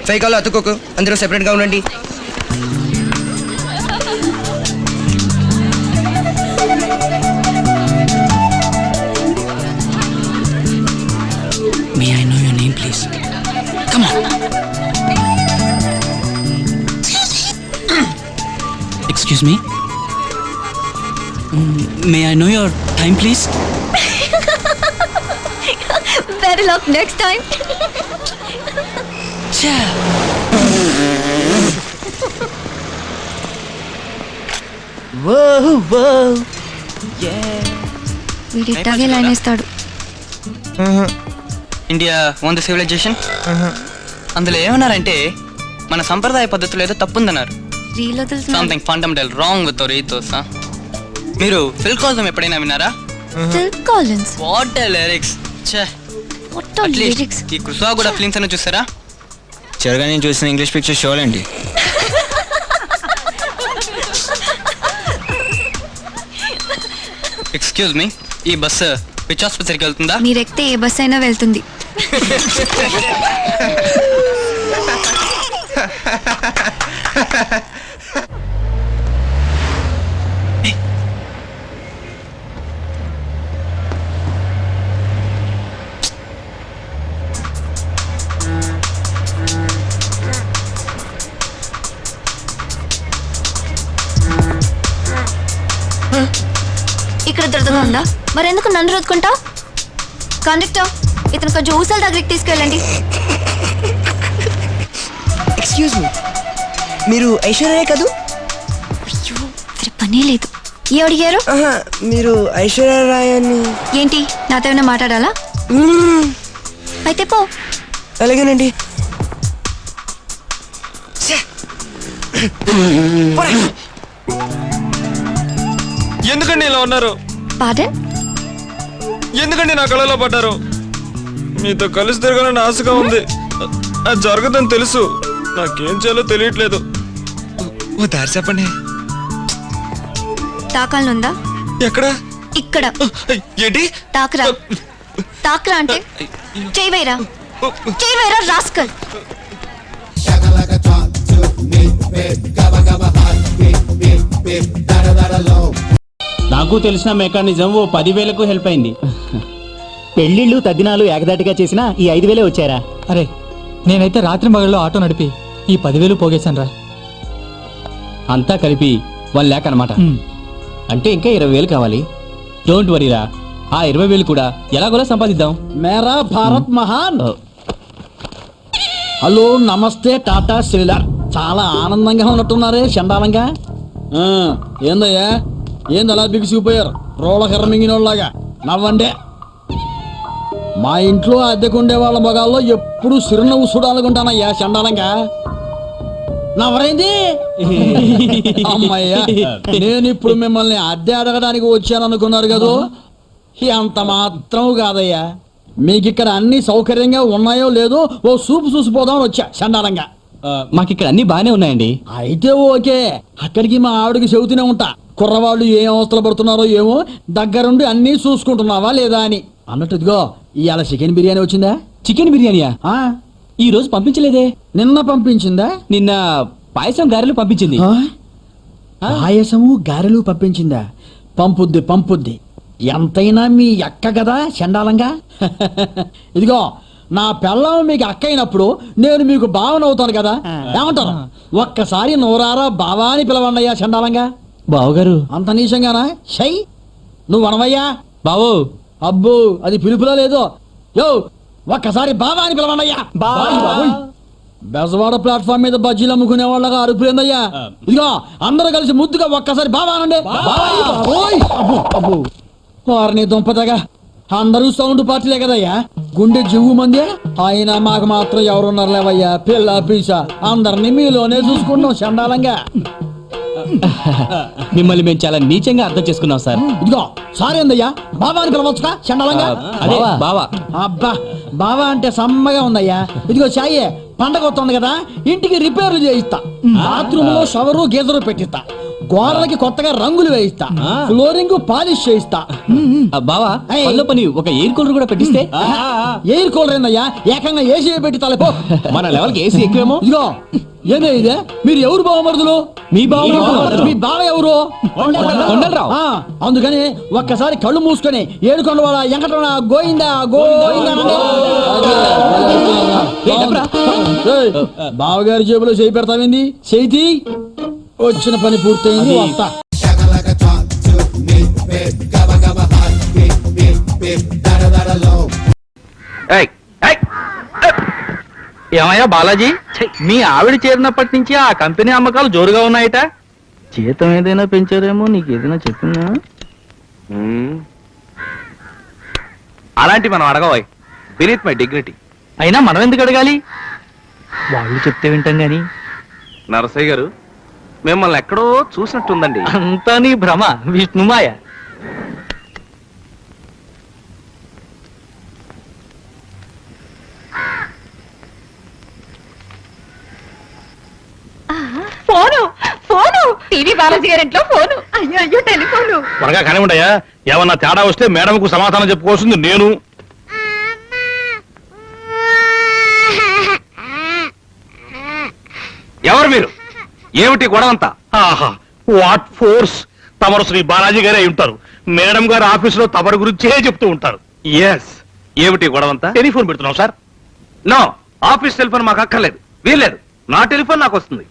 ఫైకాలో అతుక్కోకు, అందరూ సెపరేట్గా ఉండండి. May I know your name, please? Come on. Excuse me. May I know your time, please? Better luck next time. వీడి ఇట్టాగే line వేస్తాడు. India own the civilization. అందులో ఏమన్నారంటే మన సంప్రదాయ పద్ధతులు ఏదో తప్పుందన్నారు. Something fundamental wrong with our ethos. మీరు ఫిల్ కాల్స్ ఎప్పుడైనా విన్నారా? Phil Collins. What a lyrics. What a lyrics. ఈ కుసువా కూడా ఫిల్మ్స్ అన్న చూసారా? చిరగా నేను చూసిన ఇంగ్లీష్ పిక్చర్ షోలేండి. ఎక్స్క్యూజ్ మీ, ఈ బస్సు విచ్ ఆసుపత్రికి వెళ్తుందా? మీరు ఎక్కితే ఏ బస్ అయినా వెళ్తుంది. ఇక్కడ దురదగా ఉందా? మరెందుకు నన్ను రుద్దుకుంటావు? కండక్టర్, ఇతను కొంచెం ఊసల దగ్గరికి తీసుకెళ్ళండి. ఎక్స్క్యూజ్ మీ, మీరు ఐశ్వర్య కదూ? అయ్యో, మరి పనే లేదు. ఏ అడిగారు? మీరు ఐశ్వర్య రాయ్ అని. ఏంటి, నాతో ఏమైనా మాట్లాడాలా? అయితే పో. అలాగేనండి. ఎందుకండి ఇలా ఉన్నారు? పార్డన్? ఎందుకండి నా కళలో పడ్డారు? మీతో కలిసి తిరగాలని ఆశగా ఉంది. అది జరగదని తెలుసు. నాకేం చేయాలో తెలియట్లేదు. ఓ దారి చెప్పండి. తాకాలనుందా? ఎక్కడ? ఇక్కడ. ఏంటి? తాకరా. తాకరా అంటే చేయవేరా. చేయవేరా రాస్కల్. నాకు తెలిసిన మెకానిజం ఓ 10,000కు హెల్ప్ అయింది. పెళ్లిళ్ళు తద్దినాలు ఏకదాటిగా చేసినా ఈ 5,000 వచ్చారా? అరే, నేనైతే రాత్రి మగళ్ళు ఆటో నడిపి ఈ 10,000 పోగేశాను రా. అంతా కలిపి 1 lakh అనమాట. అంటే ఇంకా 20,000 కావాలి. డోంట్ వరీరా, ఆ 20,000 కూడా ఎలాగోలా సంపాదిద్దాం. మేరా భారత్ మహాన్. హలో, నమస్తే టాటా సెల్యులార్. చాలా ఆనందంగా ఉన్నట్టున్నారే చండాలంగా. ఏందయ్యా, ఏంది అలా బిగిసిపోయారు? రోళ్ళకర్ర మింగినోళ్ళలాగా నవ్వండే. మా ఇంట్లో అద్దెకుండే వాళ్ళ మగాల్లో ఎప్పుడు చిరునవ్వు చూడాలనుకుంటానయ్యా చండాలంగా. నవ్వరైంది. అమ్మయ్యా, నేను ఇప్పుడు మిమ్మల్ని అద్దె అడగడానికి వచ్చాను అనుకున్నారు కదూ? అంత మాత్రం కాదయ్యా. మీకు ఇక్కడ అన్ని సౌకర్యంగా ఉన్నాయో లేదో ఓ సూపు చూసిపోదామని వచ్చా చండాలంగా. మాకిక్కడ అన్ని బానే ఉన్నాయండి. అయితే ఓకే. అక్కడికి మా ఆవిడకి చెబుతూనే ఉంటా, కుర్రవాళ్ళు ఏం అవస్థలు పడుతున్నారో ఏమో, దగ్గరుండి అన్నీ చూసుకుంటున్నావా లేదా అని. అన్నట్టు ఇదిగో, ఇవాళ చికెన్ బిర్యానీ వచ్చిందా? చికెన్ బిర్యానీయా? ఈ రోజు పంపించలేదే. నిన్న పంపించిందా? నిన్న పాయసం గారెలు పంపించింది. పాయసము గారెలు పంపించిందా? పంపుద్ది పంపుద్ది. ఎంతైనా మీ అక్క కదా చండాలంగా. ఇదిగో, నా పెళ్ళం మీకు అక్క అయినప్పుడు నేను మీకు బావనవుతాను కదా, ఏమంటాను? ఒక్కసారి నోరారా బావా అని పిలవండియ్యా చండాలంగా. బావగారు అంత నీచంగానా? షై, నువ్వు అనవయ్యా. బావు. అబ్బో, అది పిలుపులో లేదో. యో, ఒక్కసారి బావా అని పిలవండియ్యా. బెజవాడ ప్లాట్ఫామ్ మీద బజ్జీలు అమ్ముకునే వాళ్ళగా అరుపులేందయ్యా. ఇదిగో, అందరూ కలిసి ముద్దుగా ఒక్కసారి బావా అనండి. వారిని దుంపదగా అందరూ సౌండ్ పార్టీలే కదయ్యా, గుండె జివ్వు మంది. ఆయన మాకు మాత్రం ఎవరున్నారు లేవయ్యా, పిల్ల పీసా అందరినీ మీలోనే చూసుకుంటాం చండాలంగా. మిమ్మల్ని మేము చాలా నీచంగా అర్థం చేసుకున్నాం సార్. ఇదిగో, సారీ అందయ్యా, బావా అని పిలవచ్చుగా చండాలంగా. అదే బావా. అబ్బా, బావా అంటే సమ్మగా ఉందయ్యా. ఇదిగో చాయే, పండగ వస్తుంది కదా, ఇంటికి రిపేర్లు చేయిస్తా. బాత్రూమ్ లో షవరు గీజరు పెట్టిస్తా. గోడలకి కొత్తగా రంగులు వేయిస్తా, ఫ్లోరింగ్ పాలిష్ చేయిస్తా. బావా ఏయ్. పనిలో పని ఒక ఎయిర్ కూలర్ కూడా పెట్టిస్తే ఎయిర్ కూలర్ ఏందయ్యా, ఏకంగా ఏసీ పెట్టి తలపో. మన లెవెల్కి ఏసీ ఎక్కువేమో. ఇదిగో ఏదే ఇదే, మీరు ఎవరు బావమరుదులు? మీ బావ మీ బావ ఎవరు? కొండలరావు. ఆ, అందుకని ఒక్కసారి కళ్ళు మూసుకొని ఏడుకొండవాడ వెంకటరమణ గోయిందా గోయిందా అనండి. ఏయ్, బావగారి జేబులో చేయి పెడతావింది, చేతి వచ్చిన పని పూర్తయింది, వస్తా. ఏమయ్యా బాలాజీ, మీ ఆవిడ చేరినప్పటి నుంచి ఆ కంపెనీ అమ్మకాలు జోరుగా ఉన్నాయట. జీతం ఏదైనా పెంచారేమో, నీకు ఏదైనా చెప్పిందా? అలాంటి మనం అడగవాయ్, బీనీత్ మై డిగ్నిటీ. అయినా మనం ఎందుకు అడగాలి, వాళ్ళు చెప్తే వింటాం గాని. నరసయ్య గారు, మిమ్మల్ని ఎక్కడో చూసినట్టుందండి. అంతా నీ భ్రమ, విష్ణుమాయ. ఫోను ఫోను టీవీ బాలాజీ గారింట్లో ఫోను. అయ్యో అయ్యో టెలిఫోను. త్వరగా కానివ్వండియా, ఏమన్నా తేడా వస్తే మేడంకు సమాధానం చెప్పుకోవాల్సింది నేను. ఎవరు మీరు? ఏమిటి గొడవంతా? ఆహా, వాట్ ఫోర్స్! తమరు శ్రీ బాలాజీ గారే అయి ఉంటారు. మేడం గారు ఆఫీసులో తమరి గురించే చెప్తూ ఉంటారు. ఎస్, ఏమిటి గొడవంతా? టెలిఫోన్ పెడుతున్నాం సార్. నో, ఆఫీస్ టెలిఫోన్ మాకు అక్కర్లేదు, వీల్లేదు. నా టెలిఫోన్ నాకు వస్తుంది.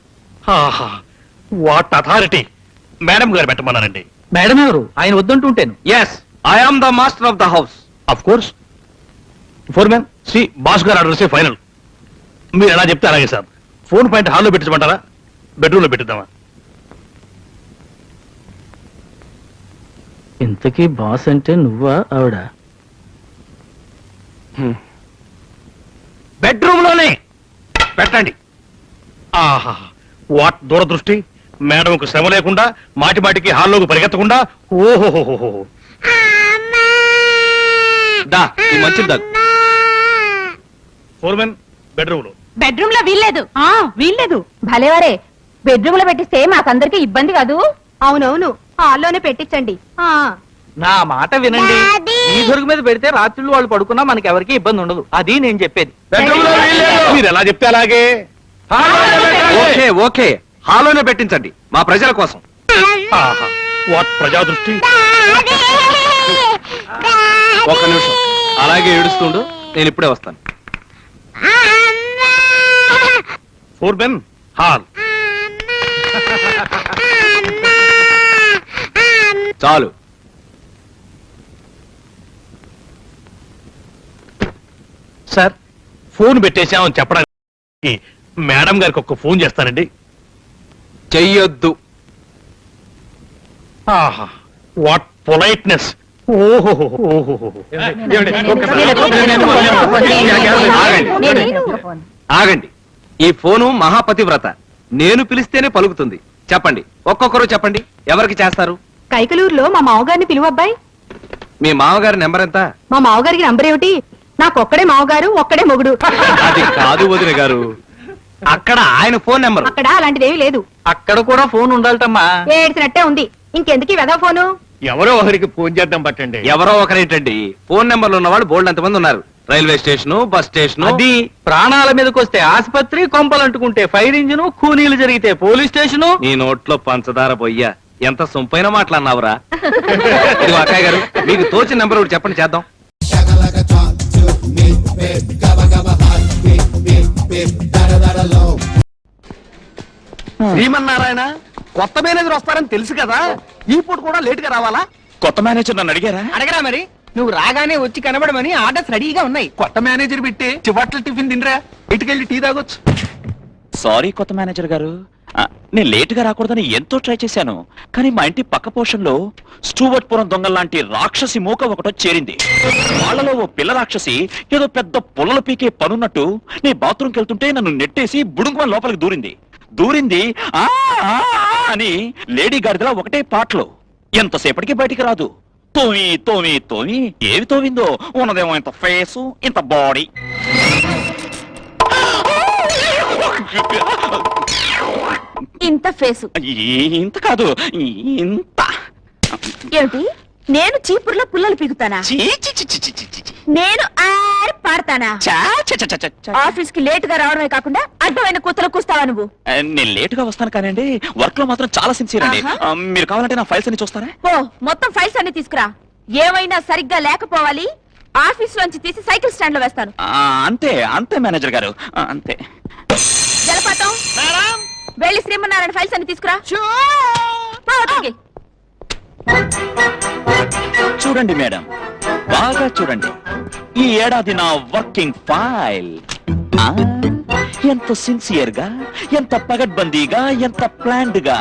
ఆహా, వాట్ అథారిటీ! మేడం గారు పెట్టమన్నారండి. మేడం ఎవరు? ఆయన వద్దంటుంటేను. Yes, I am the master of the house. Of course. Foreman, సి బాస్ గారు ఆర్డర్ ఫైనల్. మీరు ఎలా చెప్తే అలాగే సార్. ఫోన్ పాయింట్ హాల్లో పెట్టించమంటారా, బెడ్రూమ్ లో పెట్టిద్దామా? ఇంతకీ బాస్ అంటే నువ్వా ఆవిడ? బెడ్రూమ్ లోనే పెట్టండి. ఆహా, వాట్ దూరదృష్టి! మేడంకు శ్రమ లేకుండా మాటి మాటికి హాల్లోకి పరిగెత్తకుండా. ఓహోహోహో. దా, ఈ మంచిది దాగు. ఫోర్మెన్, బెడ్రూమ్ లో. బెడ్రూమ్ లో వీల్లేదు. వీల్లేదు. భలేవారే, బెడ్రూమ్ లో పెట్టిస్తే మాకందరికి ఇబ్బంది కాదు. అవునవును, హాల్లోనే పెట్టించండి. నా మాట వినండి. ఈ దొరుకు మీద పెడితే రాత్రులు వాళ్ళు పడుకున్నా మనకి ఎవరికి ఇబ్బంది ఉండదు. అది నేను చెప్పేది. బెడ్రూమ్ లో వీల్లేదు. మీరు ఎలా చెప్తే అలాగే. ఓకే ఓకే, హాలోనే పెట్టించండి, మా ప్రజల కోసం. ఆహా, వాట్ ప్రజాదృష్టి! ఒక్క నిమిషం అలాగే ఏడుస్తుండు, నేను ఇప్పుడే వస్తాను. Foremen, hall. చాలు. సార్, ఫోన్ పెట్టేశామని చెప్పడానికి మేడం గారికి ఒక్క ఫోన్ చేస్తానండి. చెయ్యొద్దు. ఆహా, వాట్ పొలైట్నెస్! ఓహో. ఆగండి, ఈ ఫోను మహాపతివ్రత, నేను పిలిస్తేనే పలుకుతుంది. చెప్పండి, ఒక్కొక్కరు చెప్పండి, ఎవరికి చేస్తారు? కైకలూరులో మా మావగారిని పిలువబ్బాయి. మీ మామగారి నెంబర్ ఎంత? మా మావగారికి నంబర్ ఏమిటి? నాకొక్కడే మావగారు, ఒక్కడే మొగుడు. అది కాదు వదిన గారు, అక్కడ ఆయన ఫోన్ నెంబర్. అక్కడ అలాంటిదేమీ లేదు. అక్కడ కూడా ఫోన్ ఉండాలటమ్మా. ఏడ్చినట్టే ఉంది. ఇంకెందుకు ఈ వెధవ ఫోను? ఎవరో ఒకరికి ఫోన్ చేద్దాం పట్టండి. ఎవరో ఒకరేంటండి, ఫోన్ నెంబర్లు ఉన్న వాళ్ళు బోల్డ్ ఎంతమంది ఉన్నారు. Railway station, bus station. అది ప్రాణాల మీదకి వస్తే ఆసుపత్రి, కొంపలంటుకుంటే ఫైర్ ఇంజిన్, కూనీలు జరిగితే పోలీస్ స్టేషను. నీ నోట్లో పంచదార పొయ్యా, ఎంత సొంపైన మాట్లాడినావురా. ఇదిగో అక్కయ్య గారు, మీకు తోచిన నెంబర్ ఒకటి చెప్పండి, చేద్దాం. శ్రీమన్నారాయణ, కొత్త మేనేజర్ వస్తారని తెలుసు కదా, ఈ పూట కూడా లేట్ గా రావాలా? కొత్త మేనేజర్ నన్ను అడిగారా? అడగరా మరి, నువ్వు రాగానే వచ్చి కనబడమని ఆర్డర్స్ రెడీగా ఉన్నాయి. కొత్త మేనేజర్ పెట్టి చివట్ల టిఫిన్ తినరా, ఇటుకెళ్ళి టీ తాగొచ్చు. సారీ కొత్త మేనేజర్ గారు, నేను లేటుగా రాకూడదని ఎంతో ట్రై చేశాను. కానీ మా ఇంటి పక్క పోర్షన్లో స్టూవర్ట్పురం దొంగల్లాంటి రాక్షసి మూక ఒకటో చేరింది. వాళ్ళలో ఓ పిల్ల రాక్షసి ఏదో పెద్ద పుల్లలు పీకే పనున్నట్టు నీ బాత్రూమ్కి వెళ్తుంటే నన్ను నెట్టేసి బుడుంగుమని లోపలికి దూరింది ఆ అని లేడీ గాడిదలా ఒకటే పాటలో. ఎంతసేపటికి బయటికి రాదు. తోమి ఏవి తోవిందో, ఉన్నదేమో ఇంత ఫేసు, ఇంత బాడీ. ఇంత ఫేసు. ఇంత కాదు, ఇంత. ఏమిటి, నేను చీపుర్లో పుల్లలు పీకుతానా? చీ, చీ, చీ, చీ, చీ, చీ, చీ. నేను ఆరి పాడతానా? చా, చా, చా, చా, చా. ఆఫీస్ కి లేట్ గా రావడమే కాకుండా అడ్డమైన కూతలు కూస్తావా నువ్వు? నేను లేటుగా వస్తాను కానండి, వర్క్ లో మాత్రం చాలా సిన్సియర్ అండి. ఆహా. మీరు కావాలంటే నా ఫైల్స్ అన్ని చూస్తారా? ఓ, మొత్తం ఫైల్స్ అన్ని తీసుకురా. ఏమైనా సరిగ్గా లేకపోవాలి, ఆఫీస్ లోంచి తీసి సైకిల్ స్టాండ్ లో వేస్తాను. అంతే అంతే మేనేజర్ గారు, అంతే. జలపాతం, వెళ్ళి శ్రీమన్నారాయణ ఫైల్స్ అన్ని తీసుకురా. పో అవతలికి. చూడండి మేడం, బాగా చూడండి. ఈ ఏడాది నా వర్కింగ్ ఫైల్ ఎంత సిన్సియర్ గా, ఎంత పగడ్బందీగా, ఎంత ప్లాన్డ్ గా,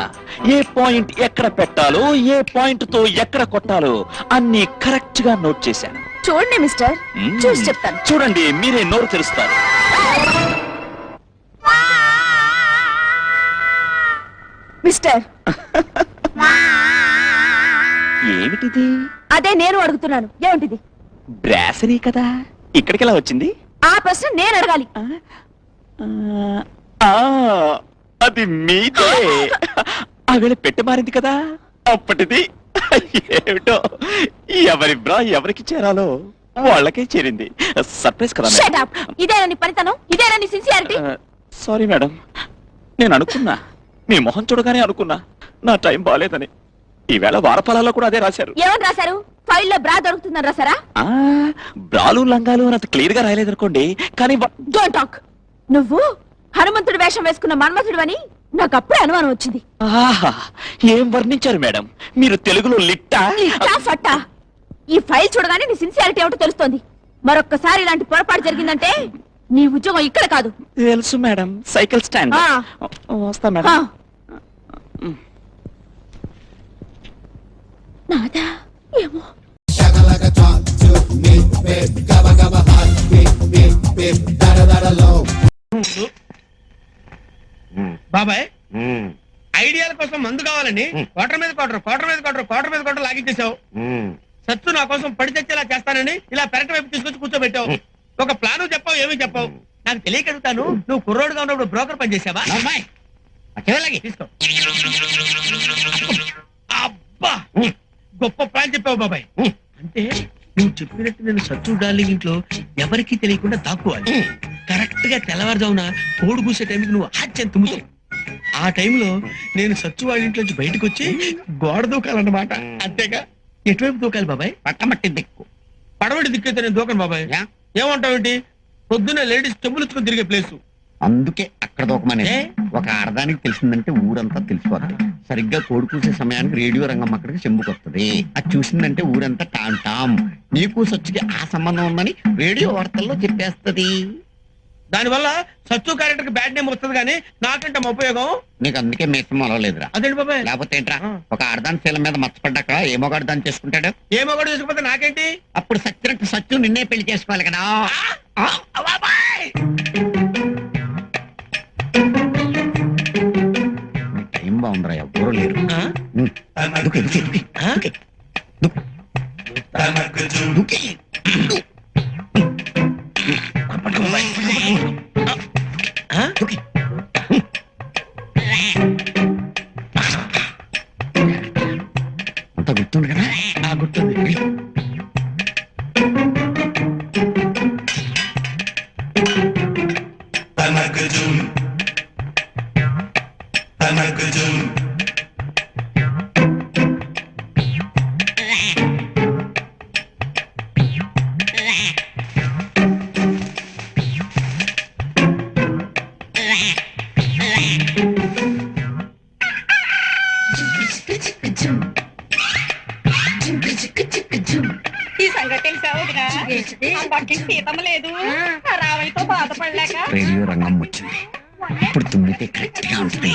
ఏ పాయింట్ ఎక్కడ పెట్టాలో, ఏ పాయింట్ తో ఎక్కడ కొట్టాలో అన్ని కరెక్ట్ గా నోట్ చేశాను. చూడండి మిస్టర్, చూసి చెప్తాను. చూడండి, మీరే నోరు తెరుస్తారు. మిస్టర్, ఏమిటిది? అదే నేను అడుగుతున్నాను, ఏమిటిది? బ్రాసరీ కదా, ఇక్కడికి ఎలా వచ్చింది? ఆ ప్రశ్న నేను అడగాలి. అది మీదే. ఆవేళ పెట్టి మారింది కదా, అప్పటిది. ఏమిటో, ఎవరి బ్రా ఎవరికి చేరాలో వాళ్ళకే చేరింది. సర్ప్రైజ్ కదా. Shut up. ఇదేనా నీ పనితనం? ఇదేనా నీ సిన్సియారిటీ? సారీ మేడం, నేను అనుకున్నా, మీ మొహం చూడగానే అనుకున్నా నా టైం బాగాలేదని. ఈవేళ వారఫలాల్లో కూడా అదే రాశారు. ఏమని రాశారు? ఫైల్లో బ్రా దొరుకుతుందని రాశారా? బ్రాలు లంగాలు అంత క్లియర్ గా రాయలేదనుకోండి, కానీ డోంట్ టాక్. నువ్వు హనుమంతుడు వేషం వేసుకున్న మన్మథుడు అని నాకు అప్పుడే అనుమానం వచ్చింది. ఏం వర్ణించారు మేడం, మీరు తెలుగులో లిట్టా ఫట్టా? ఈ ఫైల్ చూడగానే నీ సిన్సియారిటీ ఏమిటో తెలుస్తోంది. మరొక్కసారి ఇలాంటి పొరపాటు జరిగిందంటే నీ ఉద్యోగం ఇక్కడ కాదు. తెలుసు మేడం, సైకిల్ స్టాండ్. వస్తా మేడం. నాదా ఏమో. బాబాయ్, ఐడియాల కోసం మందు కావాలని క్వార్టర్ మీద క్వార్టర్ లాగించేశావు. సత్తు నా కోసం పడి తెచ్చేలా చేస్తానని ఇలా పెరట వైపు తీసుకొచ్చి కూర్చోబెట్టావు. ఒక ప్లాను చెప్పావు, ఏమీ చెప్పావు. నాకు తెలియక అడుగుతాను, నువ్వు కుర్రోడుగా ఉన్నప్పుడు బ్రోకర్ పని చేసావా? తీసుకో. అబ్బా, గొప్ప ప్లాన్ చెప్పావు బాబాయ్. అంటే నువ్వు చెప్పినట్టు నేను సత్తు డార్లింగ్ ఇంట్లో ఎవరికీ తెలియకుండా దాక్కోవాలి. కరెక్ట్ గా తెల్లవారుజామున కోడి కూసే టైంకి నువ్వు ఆశ్చర్యం తుమ్ముతావు. ఆ టైంలో నేను సత్తు వాళ్ళ ఇంట్లోంచి బయటకు వచ్చి గోడ దూకాలన్నమాట. అంతేగా? ఎటువైపు దూకాలి బాబాయ్? పట్టమట్టి దిక్కు. పడవటి దిక్కైతే నేను దూకను బాబాయ్. ఏమంటావేంటి? పొద్దున్నే లేడీస్ చెంబులుచ్చుకొని తిరిగే ప్లేసు. అందుకే అక్కడ దూకమనే. ఒక ఆడదానికి తెలిసిందంటే ఊరంతా తెలిసిపోద్ది. సరిగ్గా కోడి కూసే సమయానికి రేడియో రంగం అక్కడికి చెంబుకొస్తుంది. అది చూసిందంటే ఊరంతా టామ్ టామ్. నీకు సచ్చుకి ఆ సంబంధం ఉందని రేడియో వార్తల్లో చెప్పేస్తది. దానివల్ల సచ్చు క్యారెక్టర్ కి బ్యాడ్ నేమ్ వస్తుంది, కానీ నాకంటే ఉపయోగం. నీకు అందుకే మీసం మొలవలేదురా. అదేంటి బాబాయ్? లేకపోతే ఏంట్రా, ఒక ఆడదాని శీలం మీద మచ్చపడ్డాక ఏ మొగాడు దాన్ని చేసుకుంటాడు? ఏ మొగాడు చేసుకుంటే నాకేంటి? అప్పుడు సచ్చినట్టు సచ్చు నిన్నే పెళ్లి చేసుకోవాలి కదా. టైం బాగుందిరా, ఎవరూ లేరు. అంత గుర్తుంది కదా? గుర్తుంది. ఈ సంగతి తెలిసావుగా? సీతమ్మ లేదు, రావయ్యతో బాధపడలేక రేడియో రంగం వచ్చింది. ఇప్పుడు తుమ్మితే కరెక్ట్గా ఉంటుంది.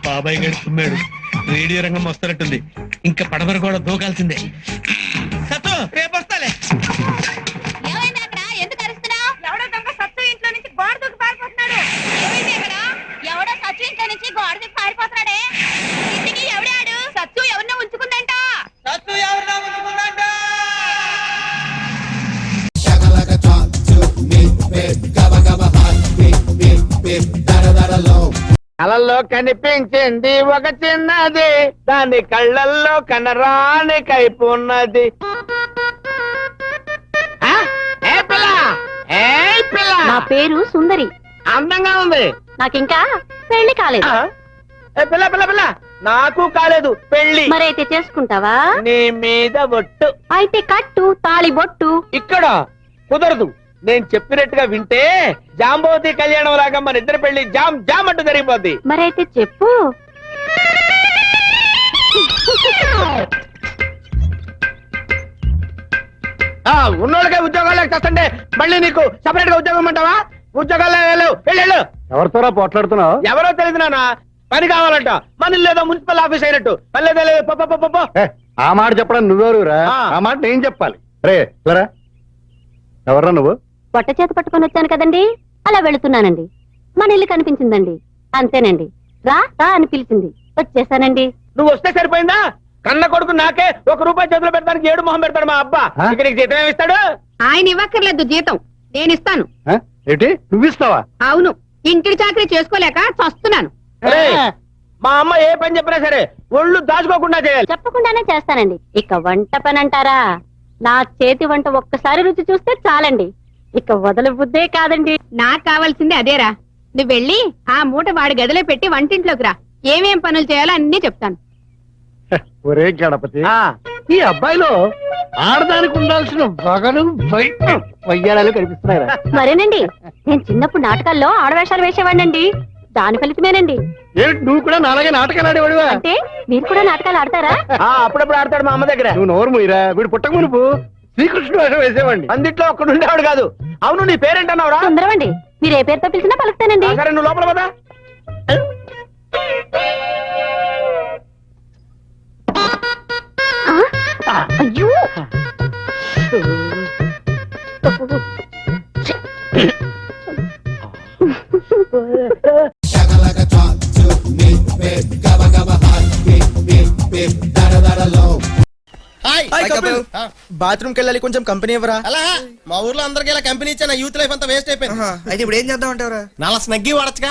బాబాయ్ గారు తుమ్మాడు, రేడియో రంగం వస్తున్నట్టుంది. ఇంకా పడవర కూడా దూకాల్సిందే. సత్తు, రేపు వస్తాలే. ఎందుకు అరుస్తున్నావు? ఎవడో దొంగ సత్తు ఇంట్లో నుంచి గోడ దూకి పారిపోతున్నాడు. ఎవడో సత్తు ఇంట్లో నుంచి గోడ దూకి పారిపోతున్నాడే. ఇంటికి ఎవడాడు? సత్తు ఎవరినో ఉంచుకుందంట. సత్తు ఎవరినో ఉంచుకుందంట. కళల్లో కనిపించింది ఒక చిన్నది, దాని కళ్ళల్లో కనరాని కైపు ఉన్నది. నా పేరు సుందరి. అందంగా ఉంది. నాకింకా పెళ్లి కాలేదు. పిల్ల పిల్ల పిల్ల నాకు కాలేదు పెళ్లి. మరైతే చేసుకుంటావా? నీ మీద ఒట్టు. అయితే కట్టు తాళి బొట్టు. ఇక్కడ కుదరదు. నేను చెప్పినట్టుగా వింటే జాంబోతి కళ్యాణం లాగా మన ఇద్దరు పెళ్లి జామ్ జామ్ అంటూ జరిగిపోద్ది. మరైతే చెప్పు. ఉన్నోళ్ళకే ఉద్యోగాలకు తెస్తుంటే మళ్ళీ నీకు సపరేట్ గా ఉద్యోగం అంటావా? ఉద్యోగాలు వెళ్ళు. ఎవరితోరా పోట్లాడుతున్నావు? ఎవరో తెలియదు నాన్న, పని కావాలంట. మన లేదో మున్సిపల్ ఆఫీస్ అయినట్టు. ఆ మాట చెప్పడం నువ్వెవరురా? ఆ మాట నేను చెప్పాలి. రే లరా, ఎవర్రా నువ్వు? పొట్ట చేత పట్టుకొని వచ్చాను కదండి, అలా వెళుతున్నానండి. మన ఇల్లు కనిపించిందండి, అంతేనండి. రా రా అని పిలిచింది, వచ్చేసానండి. నువ్వు వస్తే సరిపోయిందా? కన్న కొడుకు నాకే ₹1 చేతిలో పెడతానికి 7 మొహం పెడతాడు మా అబ్బా. ఇక నీకు జీతం ఏమిస్తాడు? ఆయన ఇవ్వక్కర్లేదు జీతం, నేను ఇస్తాను. ఏంటి నువ్వు ఇస్తావా? అవును, ఇంటి చాకరీ చేసుకోలేక చస్తున్నాను. మా అమ్మ ఏ పని చెప్పినా సరే ఒళ్ళు దాచుకోకుండా చేయాలి. చెప్పకుండానే చేస్తానండి. ఇక వంట పని అంటారా, నా చేతి వంట ఒక్కసారి రుచి చూస్తే చాలండి, ఇక వదల బుద్దే కాదండి. నాకు కావాల్సింది అదేరా. నువ్వు వెళ్ళి ఆ మూట వాడి గదిలో పెట్టి వంటింట్లోకి రా. ఏమేం పనులు చేయాలో అన్ని చెప్తాను. ఒరే గణపతి, ఈ అబ్బాయిలో ఆడదానికి ఉండాల్సిన బగలు వయ్యారాలు కనిపిస్తున్నాయి. మరేనండి, నేను చిన్నప్పుడు నాటకాల్లో ఆడవేషాలు వేసేవాడినండి, దాని ఫలితమేనండి. ఏంటి నువ్వు కూడా నాలాగే నాటకాలు ఆడేవాడివా? అంటే మీరు కూడా నాటకాలు ఆడతారా? అప్పుడప్పుడు ఆడతాడు మా అమ్మ దగ్గర. నువ్వు నోరు మూయిరా, వీడు పుట్టక మునుపు శ్రీకృష్ణుడు వేషం వేసేవాడిని. అందుట్లో ఒక్కడు ఉండేవాడు కాదు. అవును, నీ పేరేంటన్నావురా? సుందరమండి. మీరు ఏ పేరుతో పిలిచినా పలుకుతానండి. సరే, నువ్వు లోపల పద. అయ్యో, బాత్రూమ్కి వెళ్ళాలి, కొంచెం కంపెనీ ఇవ్వరా? అలా మా ఊర్లో అందరికి ఇలా కంపెనీ ఇచ్చా, యూత్ లైఫ్ అంతా వేస్ట్ అయిపోయింది. అయితే ఇప్పుడు ఏం చేద్దాం అంటారా? నాలా స్నగ్గి వాడచ్చుగా.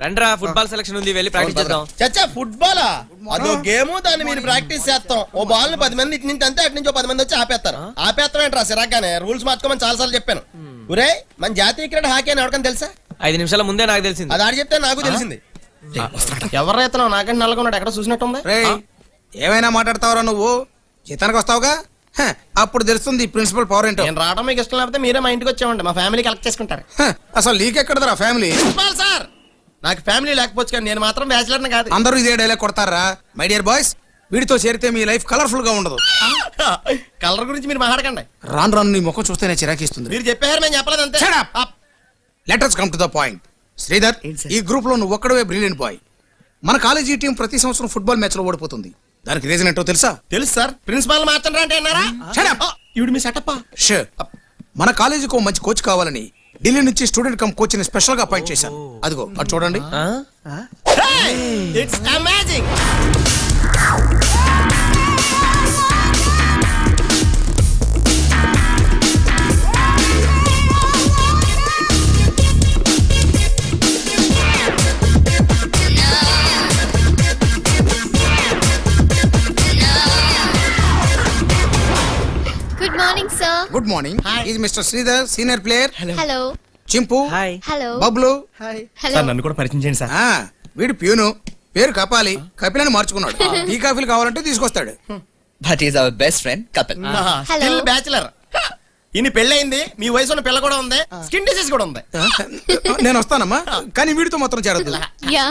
రండ్రా, ఫుట్బాల్ సెలక్షన్ ఉంది, వెళ్ళి ప్రాక్టీస్ చేద్దాం. చచ్చా, ఫుట్బాలా? అదో గేమ్, దాన్ని మీరు ప్రాక్టీస్ చేస్తాం. ఓ బాల్ 10 మంది ఇటు నుంచి అంతే, అటు నుంచి 10 మంది వచ్చి ఆపేస్తారు. ఆపేస్తాం ఏంట్రా సిరాగానే? రూల్స్ మార్చుకోమని చాలా సార్లు చెప్పాను. ఒరే, మన జాతీయ క్రీడ హాకీ అని ఎవరికైనా తెలుసా? 5 నిమిషాల ముందే నాకు తెలిసింది. అది ఆడి చెప్తే నాకు తెలిసింది. ఎవరైతే నాకంటే నల్లగొన్నాడు, ఎక్కడ చూసినట్టుంది. ఏమైనా మాట్లాడతావురా నువ్వు? జీతానికి వస్తావుగా, అప్పుడు తెలుస్తుంది ప్రిన్సిపల్ పవర్ ఏంటో. నేను రావడం మీకు ఇష్టం లేకపోతే మీరే మా ఇంటికి వచ్చామండి, మా ఫ్యామిలీ కలెక్ట్ చేసుకుంటారు. అసలు నీకెక్కడదరా ఫ్యామిలీ? సార్, నాకు ఫ్యామిలీ లేకపోవచ్చు కానీ నేను మాత్రం బ్యాచిలర్ కాదు. అందరూ ఇదే డైలాగ్ కొడతారా? మై డియర్ బాయ్స్, వీడితో చేరితే మీ లైఫ్ కలర్ఫుల్ గా ఉండదు. కలర్ గురించి మీరు మాట్లాడకండి. రాను రాను నీ ముఖం చూస్తేనే చిరాకిస్తుంది. మీరు చెప్పారు, మేము చెప్పలేదు అంతే. Letters come to the point. Sridhar, ఈ గ్రూప్ లో నువ్వు ఒక్కడవే బ్రిలియంట్ బాయ్. మన కాలేజీ టీం ప్రతి సంవత్సరం ఫుట్బాల్ మ్యాచ్ లో ఓడిపోతుంది. దానికి రీజన్ ఏంటో తెలుసా? తెలుసు సార్. ప్రిన్సిపాల్ మార్చండి అంటే అన్నారా? ఇవిడు మీ సెటప్. షూర్. మన కాలేజీకి ఓ మంచి కోచ్ కావాలని ఢిల్లీ నుంచి స్టూడెంట్ కమ్ కోచ్ ని స్పెషల్ గా అపాయింట్ చేశాను. అదిగో అటు చూడండి. It's amazing. Good morning sir. Good morning. Is mister Sridhar, senior player. Hello. Chimpu, hello. Bablu. Hello. నన్ను కూడా పరిచయం చేయండి సార్. వీడు ప్యూను, పేరు కపాలి, కపిలని మార్చుకున్నాడు. టీ కాఫీలు కావాలంటే తీసుకొస్తాడు. That is our best friend Kapil. Still bachelor. ఇన్ని పెళ్ళయింది, మీ వయసు ఉన్న పిల్ల కూడా ఉంది, స్కిన్ డిసీజ్ కూడా ఉంది. నేను వస్తానమ్మా, కానీ వీడితో మాత్రం చేరద్దు. Yeah.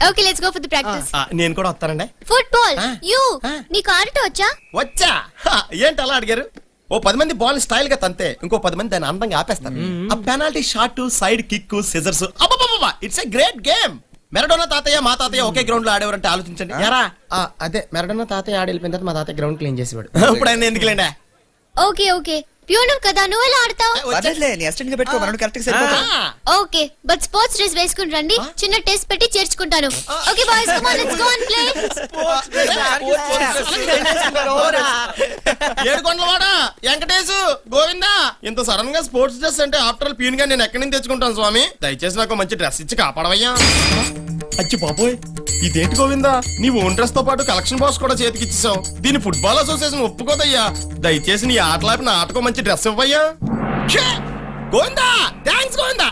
Okay, let's go for the practice. నేను కూడా వస్తానండి. ఫుట్బాల్. యు నీకు ఆడటం వచ్చా? వచ్చా. ఏంటి అలా అడిగారు? ఓ 10 మంది బాల్ స్టైల్ గా తంతే ఇంకో 10 మంది దాన్ని అందంగా ఆపేస్తారు. ఆ penalty shot, side kick, scissors, it's a great game. Maradona తాతయ్య మా తాతయ్య ఒకే గ్రౌండ్ లో ఆడేవారంటే ఆలోచించండి. అదే మెరడోనా తాతయ్య ఆడి వెళ్ళిపోయిన తర్వాత మా తాతయ్య గ్రౌండ్ క్లీన్ చేసేవాడు. ఇప్పుడు ఆయన ఎందుకులేండి. ఓకే ఓకే ప్యూన్ కదా నువ్వు ఎలా ఆడతావు నీ అసిస్టెంట్ గా పెట్టుకో మనం correct okay but sports dress వేసుకుని రండి చిన్న టెస్ట్ పెట్టి చేర్చుకుంటాను okay boys come on let's go and play ఏడుకొండలవాడా వెంకటేశు గోవిందా ఇంత సడన్ గా స్పోర్ట్స్ డ్రెస్ అంటే ఆఫ్టర్ ఆల్ ప్యూన్ గా నేను ఎక్కడి నుంచి తెచ్చుకుంటాను స్వామి దయచేసి నాకు మంచి డ్రెస్ ఇచ్చి కాపాడవయ్యా అచ్చి బాబోయ్ ఇదేంటి గోవిందా నీ ఓన్ డ్రెస్ తో పాటు కలెక్షన్ బాక్స్ కూడా చేతికి ఇచ్చేసావు దీని ఫుట్బాల్ అసోసియేషన్ ఒప్పుకోదయ్యా దయచేసి నీ ఆటలాపి నా ఆటకు మంచి డ్రెస్ ఇవ్వయ్యా గోవిందా థ్యాంక్స్ గోవిందా